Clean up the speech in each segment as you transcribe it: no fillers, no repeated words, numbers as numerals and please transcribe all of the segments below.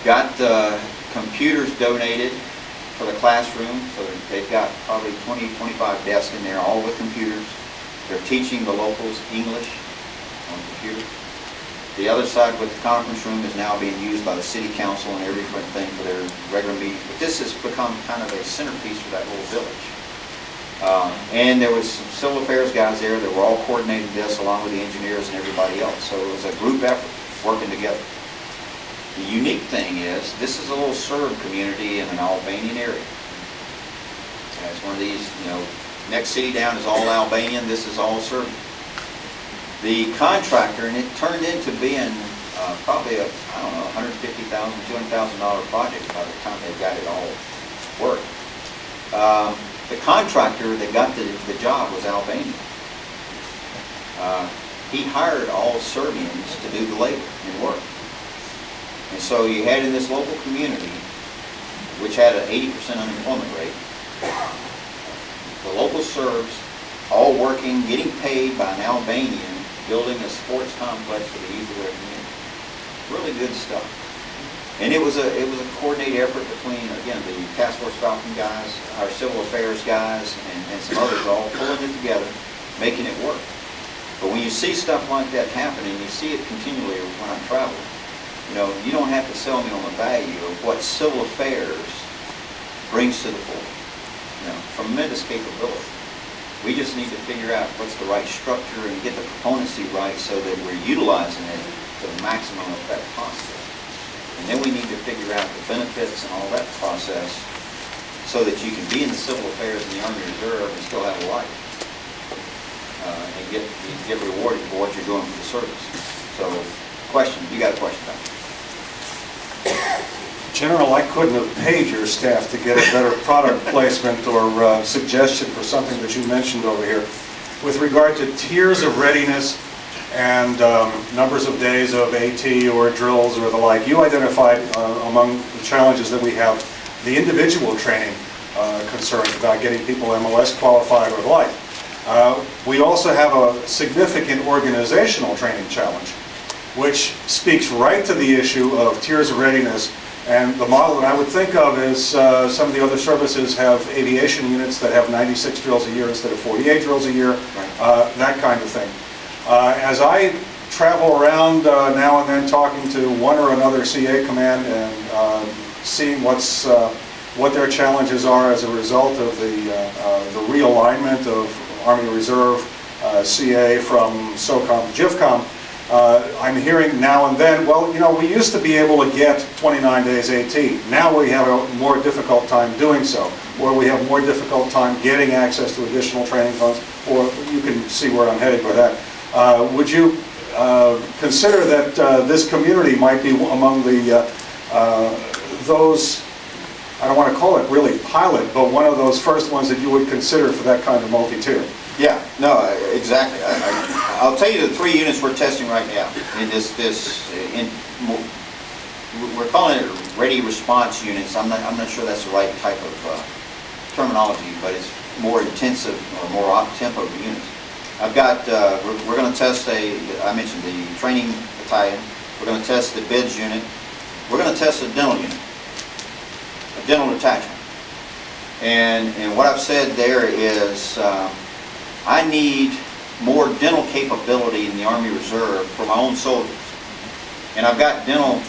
Got computers donated for the classroom, so they've got probably 20, 25 desks in there, all with computers. They're teaching the locals English on computers. The other side with the conference room is now being used by the city council and every different thing for their regular meetings. But this has become kind of a centerpiece for that little village. And there was some civil affairs guys there that were all coordinating this along with the engineers and everybody else. So it was a group effort working together. The unique thing is, this is a little Serb community in an Albanian area. It's one of these, next city down is all Albanian, this is all Serbian. The contractor, and it turned into being probably a, $150,000, $200,000 project by the time they got it all worked. The contractor that got the job was Albanian. He hired all Serbians to do the labor and work. And so you had in this local community, which had an 80% unemployment rate, the local Serbs all working, getting paid by an Albanian, building a sports complex for the youth of their community. Really good stuff. And it was a coordinated effort between, again, the Task Force Falcon guys, our civil affairs guys, and some others all pulling it together, making it work. But when you see stuff like that happening, you see it continually when I'm traveling. You don't have to sell me on the value of what civil affairs brings to the fore. Tremendous capability. We just need to figure out what's the right structure and get the componency right so that we're utilizing it to the maximum effect possible. And then we need to figure out the benefits and all that process so that you can be in the civil affairs in the Army Reserve and still have a life. And get rewarded for what you're doing for the service. So, question, you got a question, Tom? General, I couldn't have paid your staff to get a better product placement or suggestion for something that you mentioned over here. With regard to tiers of readiness and numbers of days of AT or drills or the like, you identified among the challenges that we have the individual training concerns about getting people MOS qualified or the like. We also have a significant organizational training challenge, which speaks right to the issue of tiers of readiness. And the model that I would think of is some of the other services have aviation units that have 96 drills a year instead of 48 drills a year, that kind of thing. As I travel around now and then talking to one or another CA command and seeing what their challenges are as a result of the realignment of Army Reserve CA from SOCOM to GIFCOM, I'm hearing now and then, well, we used to be able to get 29 days AT. Now we have a more difficult time doing so, or we have more difficult time getting access to additional training funds, or you can see where I'm headed with that. Would you consider that this community might be among the those, I don't want to call it really pilot, but one of those first ones that you would consider for that kind of multi-tier? Yeah, no, exactly. I'll tell you the 3 units we're testing right now in we're calling it ready response units. I'm not sure that's the right type of terminology, but it's more intensive or more up-tempo units. I've got, we're going to test I mentioned the training battalion. We're going to test the BIDS unit. We're going to test a dental unit, a dental detachment. And what I've said there is, I need more dental capability in the Army Reserve for my own soldiers. And I've got dental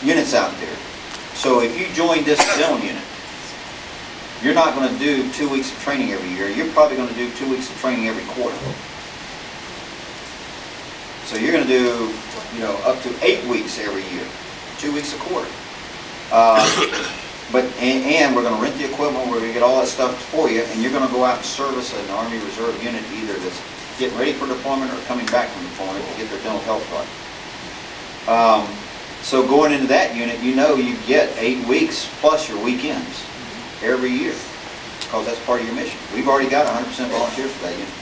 units out there. So if you join this dental unit, you're not going to do 2 weeks of training every year. You're probably going to do 2 weeks of training every quarter. So you're going to do, up to 8 weeks every year, 2 weeks a quarter. And we're going to rent the equipment, we're going to get all that stuff for you, and you're going to go out and service an Army Reserve unit either that's getting ready for deployment or coming back from deployment to get their dental health card. So going into that unit, you get 8 weeks plus your weekends every year, because that's part of your mission. We've already got 100% volunteers for that unit.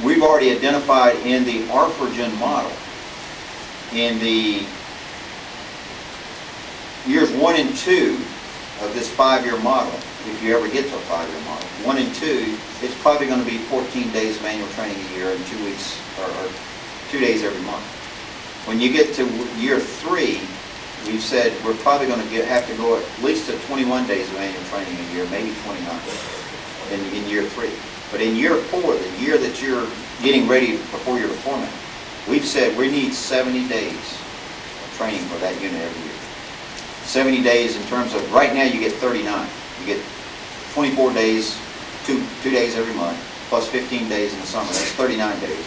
We've already identified in the ARFORGEN model, in the years 1 and 2 of this 5-year model, if you ever get to a 5-year model, 1 and 2, it's probably going to be 14 days of annual training a year and 2 weeks or 2 days every month. When you get to year 3, we've said we're probably going to have to go at least to 21 days of annual training a year, maybe 29 in year 3. But in year 4, the year that you're getting ready before your deployment, we've said we need 70 days of training for that unit every year. 70 days in terms of, right now you get 39. You get 24 days, two days every month, plus 15 days in the summer. That's 39 days.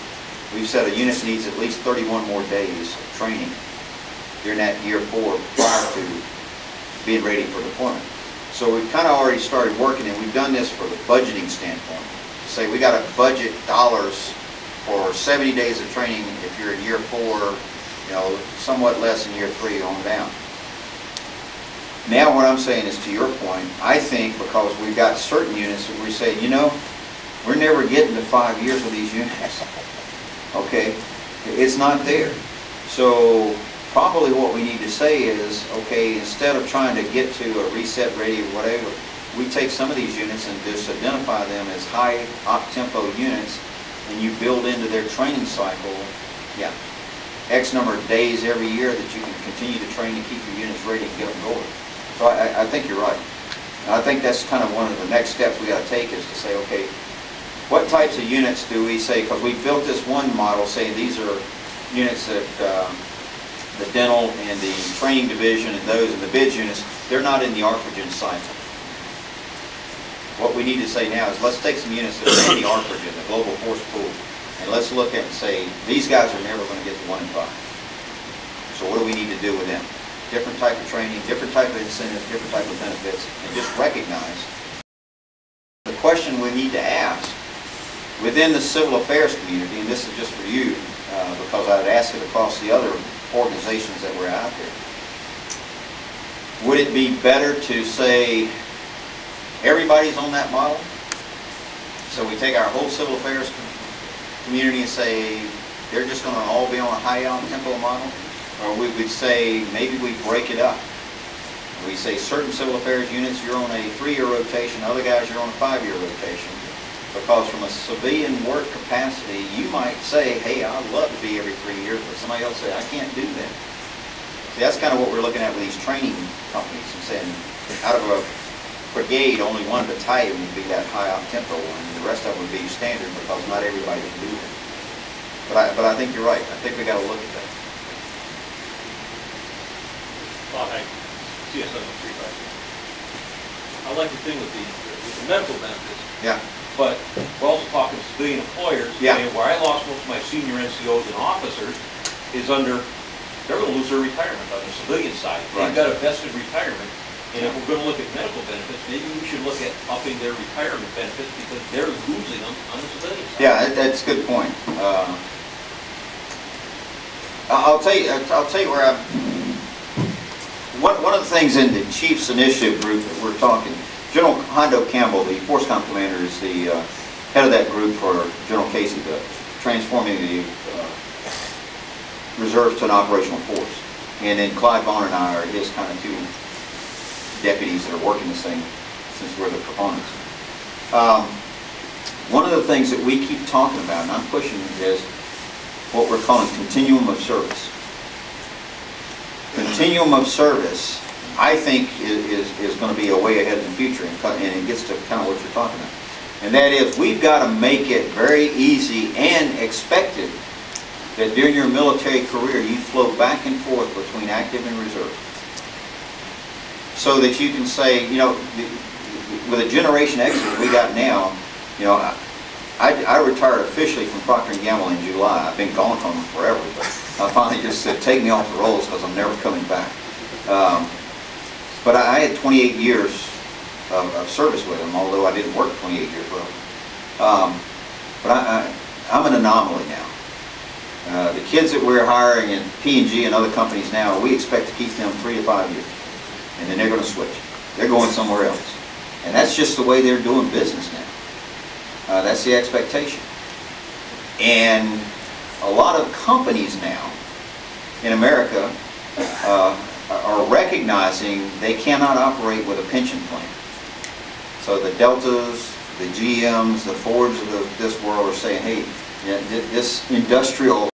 We've said a unit needs at least 31 more days of training during that year 4 prior to being ready for deployment. So we've kind of already started working, and we've done this for the budgeting standpoint. To say we got to budget dollars for 70 days of training if you're in year 4, you know, somewhat less in year 3 on down. Now what I'm saying is, to your point, I think because we've got certain units that we say, you know, we're never getting to 5 years with these units. Okay, it's not there. So probably what we need to say is, okay, instead of trying to get to a reset ready or whatever, we take some of these units and just identify them as high op-tempo units, and you build into their training cycle, yeah, X number of days every year that you can continue to train and keep your units ready and get them going. So I think you're right. And I think that's kind of one of the next steps we got to take, is to say, okay, what types of units do we say, because we built this one model saying these are units that the dental and the training division and those and the bids units, they're not in the ARPAGEN cycle. What we need to say now is, let's take some units that are in the ARPAGEN, the global force pool, and let's look at and say, these guys are never going to get to 1 in 5. So what do we need to do with them? Different type of training, different type of incentives, different type of benefits, and just recognize the question we need to ask within the civil affairs community, and this is just for you, because I'd ask it across the other organizations that were out there. Would it be better to say everybody's on that model? So we take our whole civil affairs community and say they're just going to all be on a high tempo model? Or we would say maybe we break it up. We say certain civil affairs units, you're on a 3-year rotation, other guys you're on a 5-year rotation. Because from a civilian work capacity, you might say, hey, I'd love to be every 3 years, but somebody else say, I can't do that. See, that's kind of what we're looking at with these training companies, and saying, out of a brigade, only 1 battalion would be that high op-tempo one, and the rest of them would be standard, because not everybody can do that. But I think you're right. I think we got to look at that. Well, I see us on the street right now. I like the thing with the medical benefits. Yeah. But we're also talking civilian employers. Yeah. And where I lost most of my senior NCOs and officers is under, they're going to lose their retirement on the civilian side. Right. They've got a vested retirement. And if we're going to look at medical benefits, maybe we should look at upping their retirement benefits, because they're losing them on the civilian side. Yeah, that's a good point. I'll tell you where I'm. One of the things in the Chiefs Initiative group that we're talking, General Hondo Campbell, the Force Comp Commander, is the head of that group for General Casey, transforming the reserves to an operational force. And then Clyde Vaughn and I are his kind of 2 deputies that are working this thing, since we're the proponents. One of the things that we keep talking about, and I'm pushing, is what we're calling continuum of service. Continuum of service, I think, is going to be a way ahead in the future, and it gets to kind of what you're talking about. And that is, we've got to make it very easy and expected that during your military career you flow back and forth between active and reserve. So that you can say, you know, with a Generation X that we got now, you know, I retired officially from Procter & Gamble in July. I've been gone from them forever, but I finally just said, take me off the rolls, because I'm never coming back. But I had 28 years of service with them, although I didn't work 28 years with them. But I'm an anomaly now. The kids that we're hiring in P&G and other companies now, we expect to keep them 3 to 5 years. And then they're going to switch. They're going somewhere else. And that's just the way they're doing business now. That's the expectation. And a lot of companies now in America are recognizing they cannot operate with a pension plan. So the Deltas, the GMs, the Fords of this world are saying, hey, this industrial